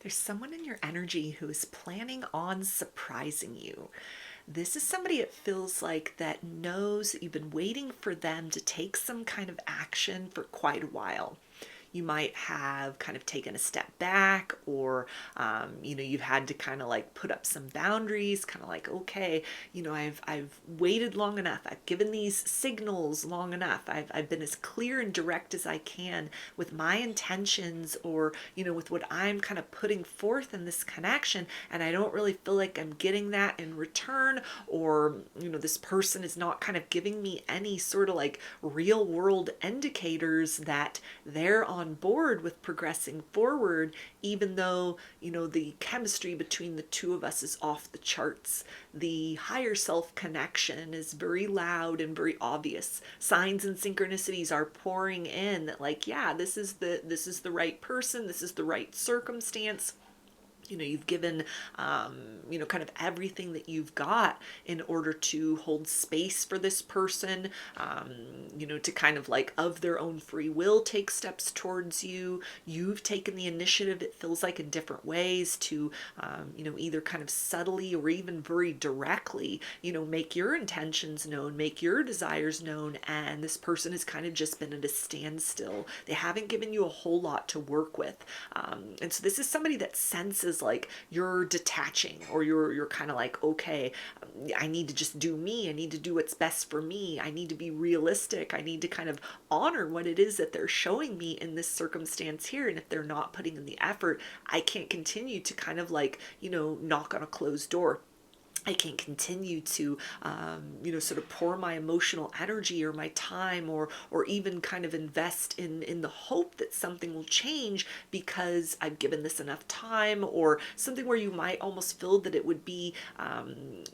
There's someone in your energy who is planning on surprising you. This is somebody it feels like that knows that you've been waiting for them to take some kind of action for quite a while. You might have kind of taken a step back, or you've had to kind of like put up some boundaries, kind of like, okay, I've waited long enough, I've given these signals long enough, I've been as clear and direct as I can with my intentions, or with what I'm kind of putting forth in this connection, and I don't really feel like I'm getting that in return, or this person is not kind of giving me any sort of like real world indicators that they're on board with progressing forward, even though the chemistry between the two of us is off the charts. The higher self connection is very loud and very obvious. Signs and synchronicities are pouring in that, like, yeah, this is the right person, this is the right circumstance. You've given kind of everything that you've got in order to hold space for this person, to kind of like of their own free will take steps towards you. You've taken the initiative, it feels like, in different ways to either kind of subtly or even very directly make your intentions known, make your desires known, and this person has kind of just been at a standstill. They haven't given you a whole lot to work with. And so this is somebody that senses like you're detaching, or you're kind of like, okay, I need to just do me, I need to do what's best for me, I need to be realistic, I need to kind of honor what it is that they're showing me in this circumstance here. And if they're not putting in the effort, I can't continue to kind of like knock on a closed door. I can continue to, sort of pour my emotional energy or my time, or even kind of invest in the hope that something will change because I've given this enough time, or something where you might almost feel that it would be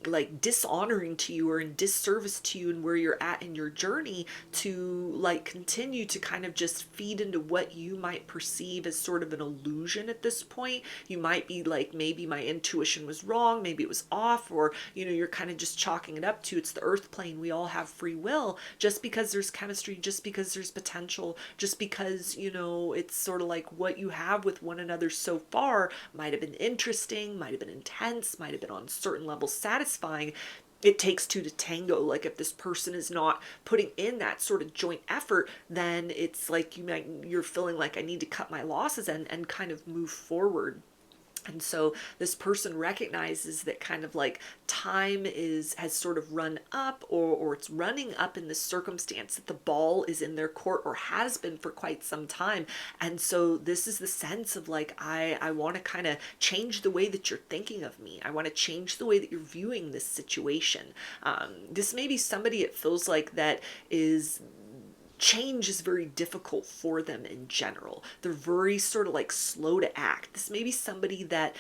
like dishonoring to you or in disservice to you and where you're at in your journey to like continue to kind of just feed into what you might perceive as sort of an illusion at this point. You might be like, maybe my intuition was wrong, maybe it was off, or you're kind of just chalking it up to it's the earth plane, we all have free will. Just because there's chemistry, just because there's potential, just because it's sort of like what you have with one another so far might have been interesting, might have been intense, might have been on certain levels satisfying. It takes two to tango. Like, if this person is not putting in that sort of joint effort, then it's like you're feeling like, I need to cut my losses and kind of move forward. And so this person recognizes that kind of like time has sort of run up, or it's running up in this circumstance, that the ball is in their court, or has been for quite some time. And so this is the sense of like, I want to kind of change the way that you're thinking of me. I want to change the way that you're viewing this situation. This may be somebody, it feels like, that is change is very difficult for them in general. They're very sort of like slow to act. This may be somebody that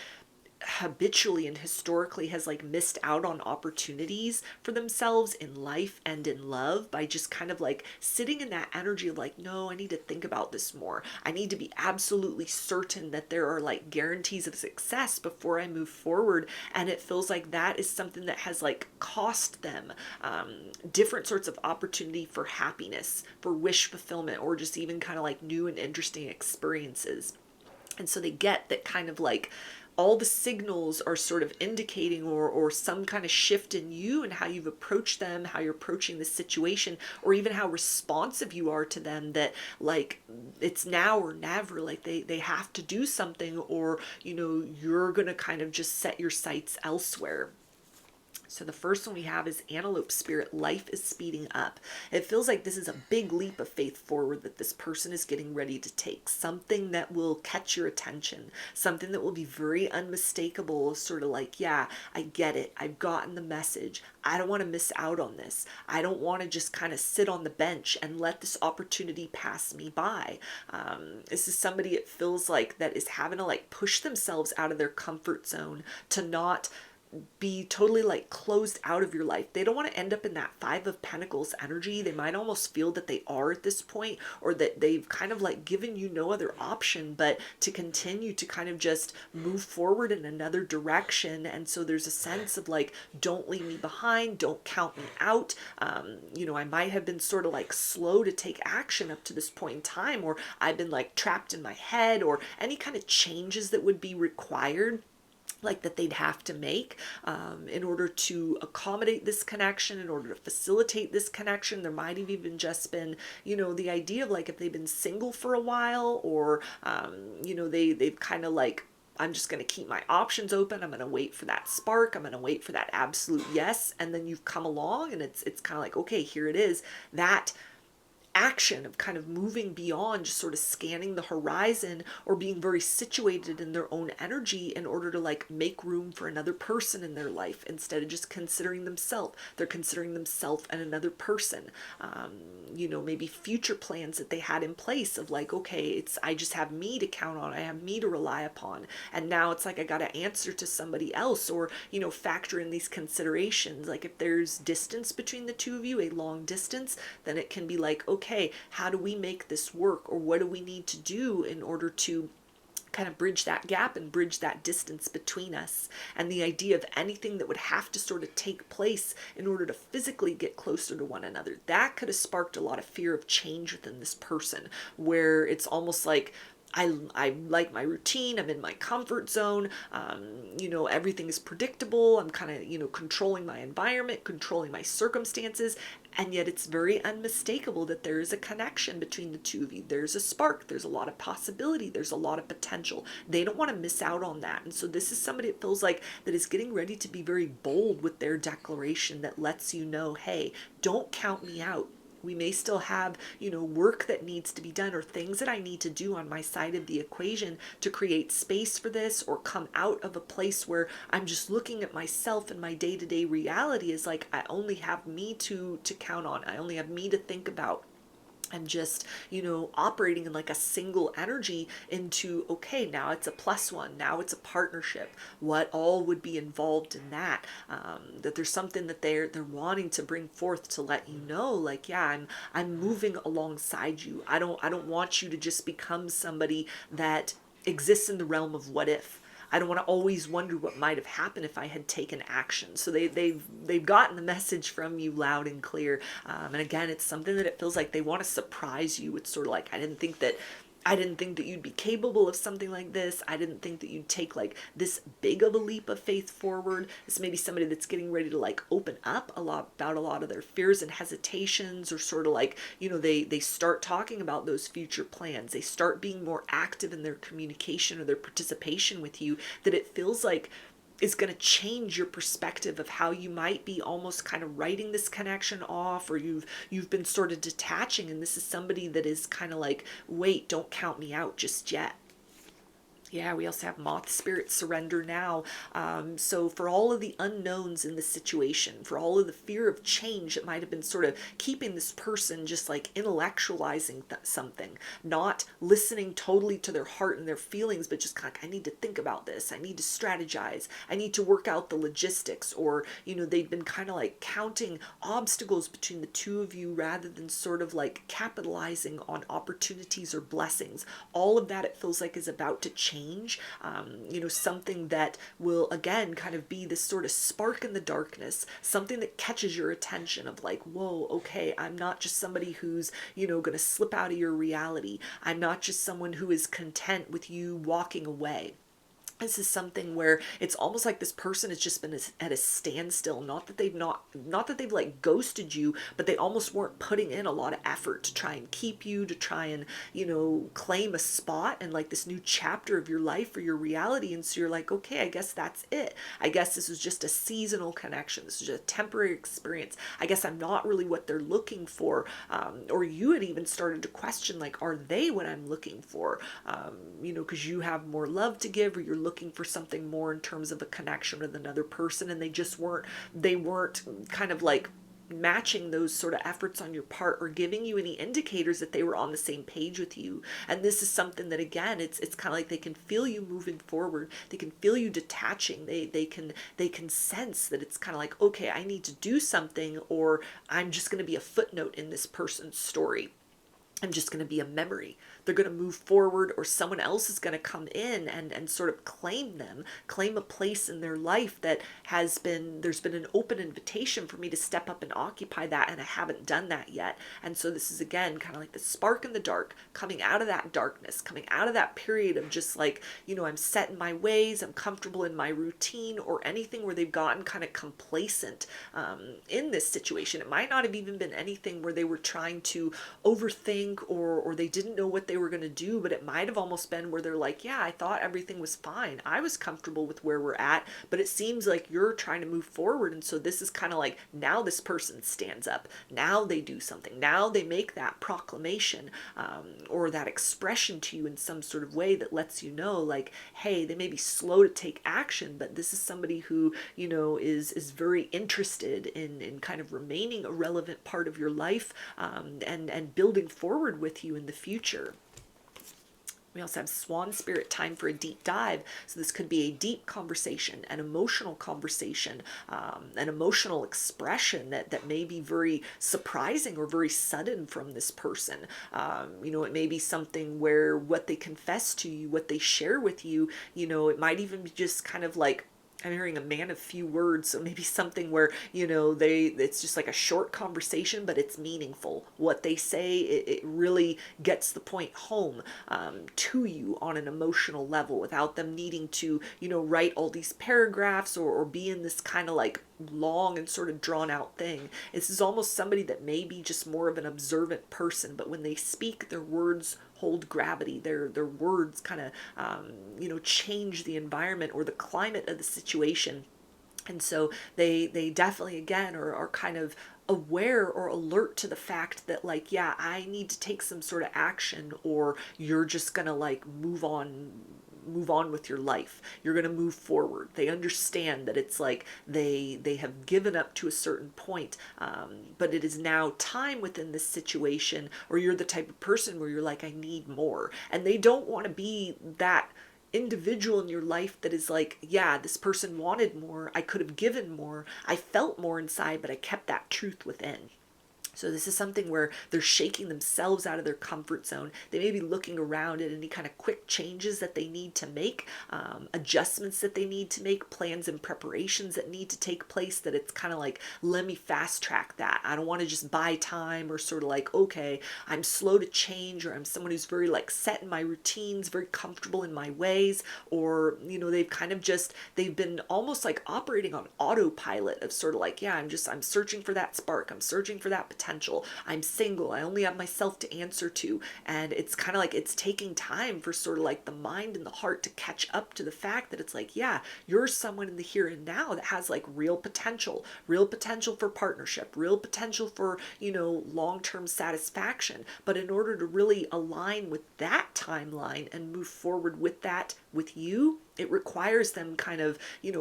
habitually and historically has like missed out on opportunities for themselves in life and in love by just kind of like sitting in that energy of like, no, I need to think about this more, I need to be absolutely certain that there are like guarantees of success before I move forward. And it feels like that is something that has like cost them different sorts of opportunity for happiness, for wish fulfillment, or just even kind of like new and interesting experiences. And so they get that kind of like all the signals are sort of indicating, or some kind of shift in you and how you've approached them, how you're approaching the situation, or even how responsive you are to them, that like it's now or never. Like they have to do something, or you're gonna kind of just set your sights elsewhere. So the first one we have is Antelope Spirit. Life is speeding up. It feels like this is a big leap of faith forward that this person is getting ready to take. Something that will catch your attention. Something that will be very unmistakable. Sort of like, yeah, I get it. I've gotten the message. I don't want to miss out on this. I don't want to just kind of sit on the bench and let this opportunity pass me by. This is somebody, it feels like, that is having to like push themselves out of their comfort zone to not be totally like closed out of your life. They don't want to end up in that Five of Pentacles energy. They might almost feel that they are at this point, or that they've kind of like given you no other option but to continue to kind of just move forward in another direction. And so there's a sense of like, don't leave me behind, don't count me out. I might have been sort of like slow to take action up to this point in time, or I've been like trapped in my head, or any kind of changes that would be required, like that they'd have to make in order to accommodate this connection, in order to facilitate this connection. There might have even just been, the idea of like if they've been single for a while, or, they've kind of like, I'm just going to keep my options open. I'm going to wait for that spark. I'm going to wait for that absolute yes. And then you've come along and it's kind of like, okay, here it is. That action of kind of moving beyond just sort of scanning the horizon, or being very situated in their own energy in order to like make room for another person in their life, instead of just considering themselves. They're considering themselves and another person. Maybe future plans that they had in place of like, okay, I just have me to count on, I have me to rely upon, and now it's like I got to answer to somebody else, or factor in these considerations. Like if there's distance between the two of you, a long distance, then it can be like, okay, how do we make this work, or what do we need to do in order to kind of bridge that gap and bridge that distance between us. And the idea of anything that would have to sort of take place in order to physically get closer to one another, that could have sparked a lot of fear of change within this person, where it's almost like, I like my routine, I'm in my comfort zone, everything is predictable, I'm kind of, controlling my environment, controlling my circumstances, and yet it's very unmistakable that there is a connection between the two of you. There's a spark, there's a lot of possibility, there's a lot of potential. They don't want to miss out on that. And so this is somebody that feels like that is getting ready to be very bold with their declaration that lets you know, hey, don't count me out. We may still have, work that needs to be done, or things that I need to do on my side of the equation to create space for this, or come out of a place where I'm just looking at myself and my day-to-day reality is like, I only have me to count on. I only have me to think about. I'm just, operating in like a single energy into, okay, now it's a plus one, now it's a partnership. What all would be involved in that? That there's something that they're wanting to bring forth to let you know, like, yeah, I'm moving alongside you. I don't want you to just become somebody that exists in the realm of what if. I don't want to always wonder what might have happened if I had taken action. So they've gotten the message from you loud and clear. And again, it's something that it feels like they want to surprise you. It's sort of like, I didn't think that you'd be capable of something like this. I didn't think that you'd take like this big of a leap of faith forward. This may be somebody that's getting ready to like open up a lot about a lot of their fears and hesitations, or sort of like, they start talking about those future plans. They start being more active in their communication or their participation with you, that it feels like is going to change your perspective of how you might be almost kind of writing this connection off, or you've been sort of detaching, and this is somebody that is kind of like, wait, don't count me out just yet. Yeah, we also have Moth Spirit Surrender now. So for all of the unknowns in the situation, for all of the fear of change that might have been sort of keeping this person just like intellectualizing something, not listening totally to their heart and their feelings, but just kind of, I need to think about this. I need to strategize. I need to work out the logistics. Or, they've been kind of like counting obstacles between the two of you rather than sort of like capitalizing on opportunities or blessings. All of that, it feels like, is about to change. Something that will again kind of be this sort of spark in the darkness, something that catches your attention of like, whoa, okay, I'm not just somebody who's, going to slip out of your reality. I'm not just someone who is content with you walking away. This is something where it's almost like this person has just been at a standstill. Not that they've like ghosted you, but they almost weren't putting in a lot of effort to try and keep you, to try and, claim a spot in like this new chapter of your life or your reality. And so you're like, okay, I guess that's it. I guess this is just a seasonal connection. This is just a temporary experience. I guess I'm not really what they're looking for. Or you had even started to question, like, are they what I'm looking for? Because you have more love to give, or you're looking for something more in terms of a connection with another person, and they weren't kind of like matching those sort of efforts on your part or giving you any indicators that they were on the same page with you. And this is something that, again, it's kind of like they can feel you moving forward. They can feel you detaching. They can sense that it's kind of like, okay, I need to do something, or I'm just going to be a footnote in this person's story. I'm just going to be a memory. They're going to move forward, or someone else is going to come in and sort of claim them, claim a place in their life that there's been an open invitation for me to step up and occupy that, and I haven't done that yet. And so this is, again, kind of like the spark in the dark, coming out of that darkness, coming out of that period of just like, I'm set in my ways, I'm comfortable in my routine, or anything where they've gotten kind of complacent in this situation. It might not have even been anything where they were trying to overthink, or they didn't know what they were going to do, but it might have almost been where they're like, yeah, I thought everything was fine, I was comfortable with where we're at, but it seems like you're trying to move forward. And so this is kind of like, now this person stands up, now they do something, now they make that proclamation, or that expression to you in some sort of way that lets you know, like, hey, they may be slow to take action, but this is somebody who is very interested in kind of remaining a relevant part of your life, and building forward with you in the future. We also have Swan Spirit, time for a deep dive. So this could be a deep conversation, an emotional conversation, an emotional expression that may be very surprising or very sudden from this person. It may be something where what they confess to you, what they share with you, it might even be just kind of like, I'm hearing a man of few words, so maybe something where, it's just like a short conversation, but it's meaningful. What they say, it really gets the point home to you on an emotional level, without them needing to, write all these paragraphs, or be in this kind of like long and sort of drawn out thing. This is almost somebody that may be just more of an observant person, but when they speak, their words hold gravity. Their words kind of change the environment or the climate of the situation. And so they definitely, again, are kind of aware or alert to the fact that, like, yeah, I need to take some sort of action, or you're just gonna like move on with your life. You're going to move forward. They understand that it's like they have given up to a certain point, but it is now time within this situation, or you're the type of person where you're like, I need more. And they don't want to be that individual in your life that is like, yeah, this person wanted more, I could have given more, I felt more inside, but I kept that truth within. So this is something where they're shaking themselves out of their comfort zone. They may be looking around at any kind of quick changes that they need to make, adjustments that they need to make, plans and preparations that need to take place, that it's kind of like, let me fast track that. I don't want to just buy time, or sort of like, okay, I'm slow to change, or I'm someone who's very like set in my routines, very comfortable in my ways, or, they've been almost like operating on autopilot of sort of like, yeah, I'm searching for that spark. I'm searching for that potential. I'm single. I only have myself to answer to. And it's kind of like, it's taking time for sort of like the mind and the heart to catch up to the fact that it's like, yeah, you're someone in the here and now that has like real potential for partnership, real potential for, long-term satisfaction. But in order to really align with that timeline and move forward with that with you, it requires them kind of,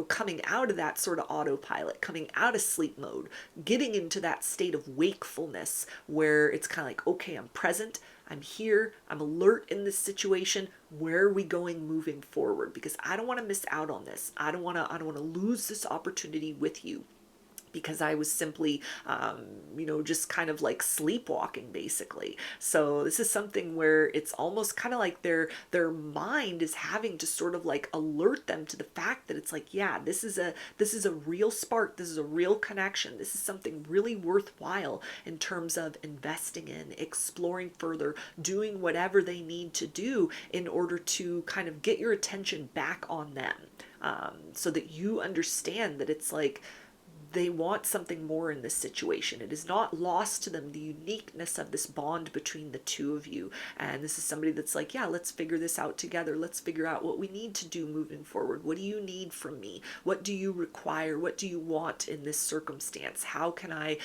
coming out of that sort of autopilot, coming out of sleep mode, getting into that state of wakefulness where it's kind of like, okay, I'm present, I'm here, I'm alert in this situation. Where are we going moving forward? Because I don't want to miss out on this. I don't want to lose this opportunity with you, because I was simply, just kind of like sleepwalking, basically. So this is something where it's almost kind of like their mind is having to sort of like alert them to the fact that it's like, yeah, this is a real spark. This is a real connection. This is something really worthwhile in terms of investing in, exploring further, doing whatever they need to do in order to kind of get your attention back on them, so that you understand that it's like, they want something more in this situation. It is not lost to them the uniqueness of this bond between the two of you. And this is somebody that's like, yeah, let's figure this out together. Let's figure out what we need to do moving forward. What do you need from me? What do you require? What do you want in this circumstance? How can I,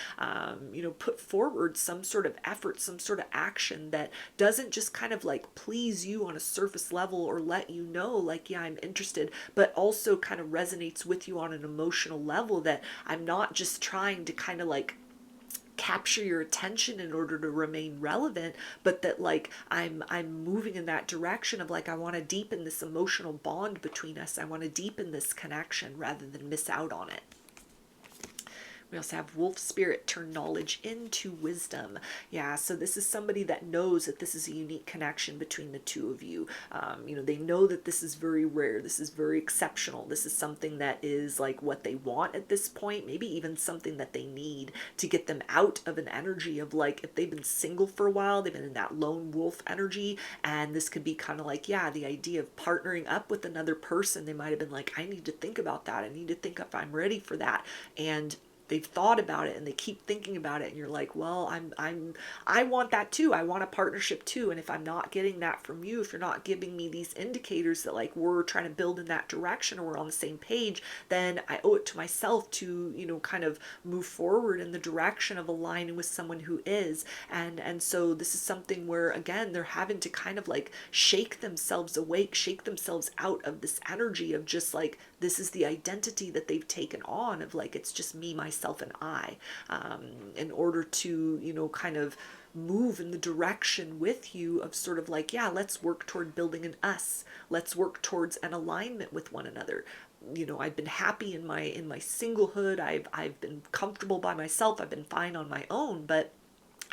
put forward some sort of effort, some sort of action that doesn't just kind of like please you on a surface level, or let you know like, yeah, I'm interested, but also kind of resonates with you on an emotional level, that I'm not just trying to kind of like capture your attention in order to remain relevant, but that like I'm moving in that direction of like I want to deepen this emotional bond between us. I want to deepen this connection rather than miss out on it. We also have wolf spirit, turn knowledge into wisdom. Yeah, so this is somebody that knows that this is a unique connection between the two of you. They know that this is very rare. This is very exceptional. This is something that is like what they want at this point, maybe even something that they need to get them out of an energy of like, if they've been single for a while, they've been in that lone wolf energy. And this could be kind of like, yeah, the idea of partnering up with another person. They might have been like, I need to think about that. I need to think if I'm ready for that. And they've thought about it and they keep thinking about it, and you're like, well, I want that too. I want a partnership too. And if I'm not getting that from you, if you're not giving me these indicators that like we're trying to build in that direction or we're on the same page, then I owe it to myself to, kind of move forward in the direction of aligning with someone who is. And so this is something where again they're having to kind of like shake themselves awake, shake themselves out of this energy of just like, this is the identity that they've taken on of like, it's just me, myself, and I, in order to, kind of move in the direction with you of sort of like, yeah, let's work toward building an us. Let's work towards an alignment with one another. I've been happy in my singlehood. I've been comfortable by myself. I've been fine on my own, but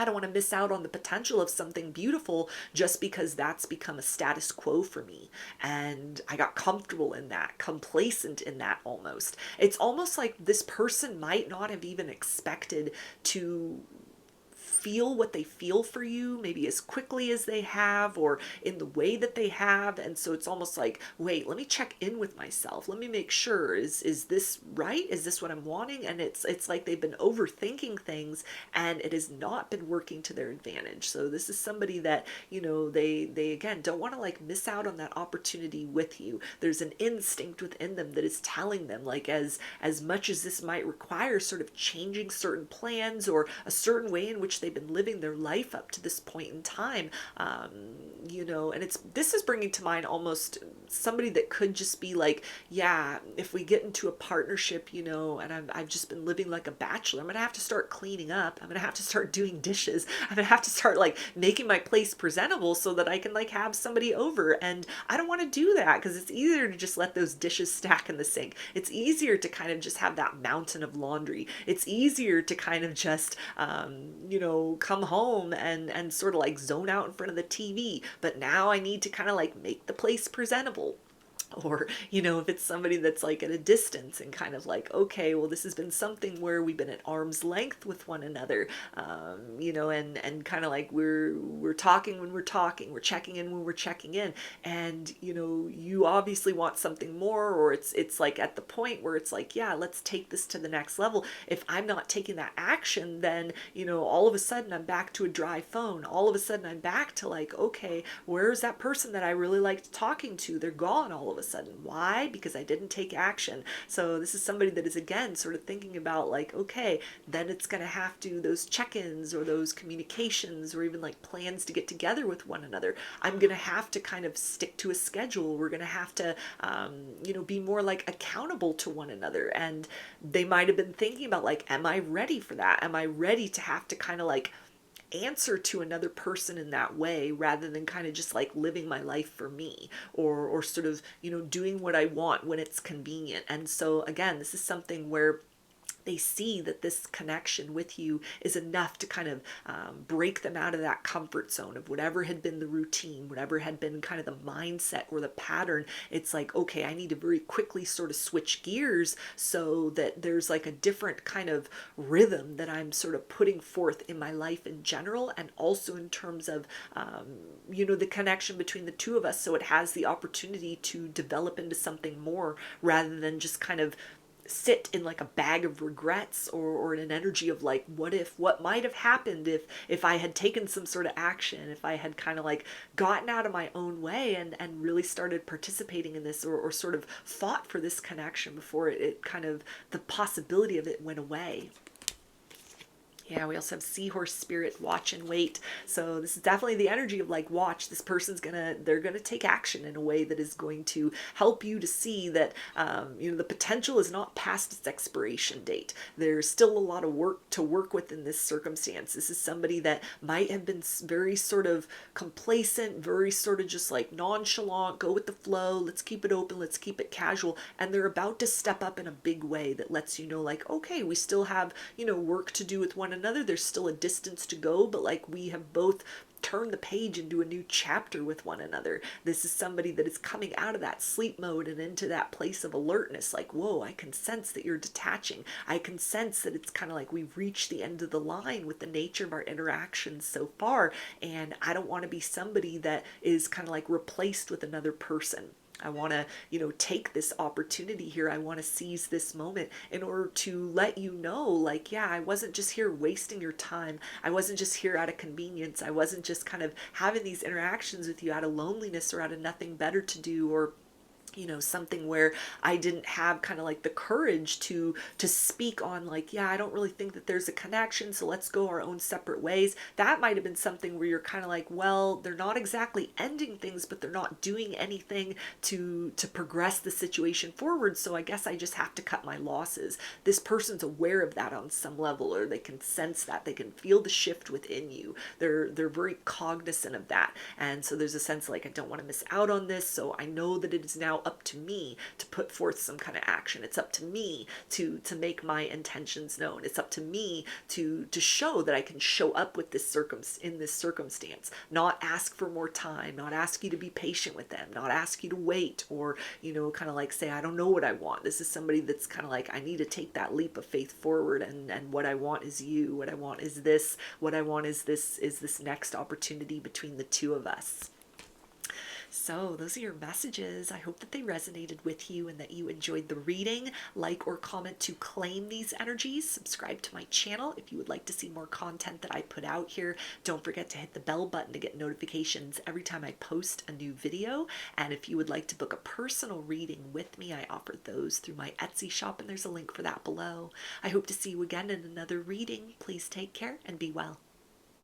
I don't want to miss out on the potential of something beautiful just because that's become a status quo for me. And I got comfortable in that, complacent in that almost. It's almost like this person might not have even expected to feel what they feel for you, maybe as quickly as they have or in the way that they have. And so it's almost like, wait, let me check in with myself. Let me make sure, is this right? Is this what I'm wanting? And it's like they've been overthinking things and it has not been working to their advantage. So this is somebody that, they again don't want to like miss out on that opportunity with you. There's an instinct within them that is telling them like, as much as this might require sort of changing certain plans or a certain way in which they've been living their life up to this point in time, and this is bringing to mind almost somebody that could just be like, yeah, if we get into a partnership, and I've just been living like a bachelor, I'm gonna have to start cleaning up. I'm gonna have to start doing dishes. I'm gonna have to start like making my place presentable so that I can like have somebody over. And I don't want to do that because it's easier to just let those dishes stack in the sink. It's easier to kind of just have that mountain of laundry. It's easier to kind of just, come home and sort of like zone out in front of the TV. But now I need to kind of like make the place presentable. Or, if it's somebody that's like at a distance and kind of like, okay, well, this has been something where we've been at arm's length with one another, and kind of like we're talking when we're talking, we're checking in when we're checking in. And, you obviously want something more, or it's like at the point where it's like, yeah, let's take this to the next level. If I'm not taking that action, then, all of a sudden I'm back to a dry phone. All of a sudden I'm back to like, okay, where's that person that I really liked talking to? They're gone all of a sudden. Why? Because I didn't take action. So this is somebody that is again sort of thinking about like, okay, then it's going to have to, those check-ins or those communications or even like plans to get together with one another, I'm going to have to kind of stick to a schedule. We're going to have to be more like accountable to one another. And they might have been thinking about like, am I ready for that? Am I ready to have to kind of like answer to another person in that way rather than kind of just like living my life for me or sort of, doing what I want when it's convenient. And so again, this is something where they see that this connection with you is enough to kind of break them out of that comfort zone of whatever had been the routine, whatever had been kind of the mindset or the pattern. It's like, okay, I need to very quickly sort of switch gears so that there's like a different kind of rhythm that I'm sort of putting forth in my life in general, and also in terms of, the connection between the two of us, so it has the opportunity to develop into something more rather than just kind of sit in like a bag of regrets or in an energy of like, what might have happened if I had taken some sort of action, if I had kind of like gotten out of my own way and really started participating in this or sort of fought for this connection before it kind of, the possibility of it went away. Yeah, we also have seahorse spirit, watch and wait. So this is definitely the energy of like, watch, this person's they're gonna take action in a way that is going to help you to see that, the potential is not past its expiration date. There's still a lot of work to work with in this circumstance. This is somebody that might have been very sort of complacent, very sort of just like nonchalant, go with the flow, let's keep it open, let's keep it casual. And they're about to step up in a big way that lets you know, like, okay, we still have, work to do with one another. There's still a distance to go, but like we have both turned the page into a new chapter with one another. This is somebody that is coming out of that sleep mode and into that place of alertness. Like, whoa, I can sense that you're detaching. I can sense that it's kind of like we've reached the end of the line with the nature of our interactions so far. And I don't want to be somebody that is kind of like replaced with another person. I want to, take this opportunity here. I want to seize this moment in order to let you know, like, yeah, I wasn't just here wasting your time. I wasn't just here out of convenience. I wasn't just kind of having these interactions with you out of loneliness or out of nothing better to do, or something where I didn't have kind of like the courage to speak on, like, yeah, I don't really think that there's a connection, so let's go our own separate ways. That might have been something where you're kind of like, well, they're not exactly ending things, but they're not doing anything to progress the situation forward, so I guess I just have to cut my losses. This person's aware of that on some level, or they can sense that, they can feel the shift within you. They're very cognizant of that, and so there's a sense like, I don't want to miss out on this, so I know that it is now up to me to put forth some kind of action. It's up to me to make my intentions known. It's up to me to show that I can show up with this in this circumstance, not ask for more time, not ask you to be patient with them, not ask you to wait, or kind of like say, I don't know what I want. This is somebody that's kind of like, I need to take that leap of faith forward, and what I want is you, what I want is this, what I want is this next opportunity between the two of us. So those are your messages. I hope that they resonated with you and that you enjoyed the reading. Like or comment to claim these energies. Subscribe to my channel if you would like to see more content that I put out here. Don't forget to hit the bell button to get notifications every time I post a new video. And if you would like to book a personal reading with me, I offer those through my Etsy shop, and there's a link for that below. I hope to see you again in another reading. Please take care and be well.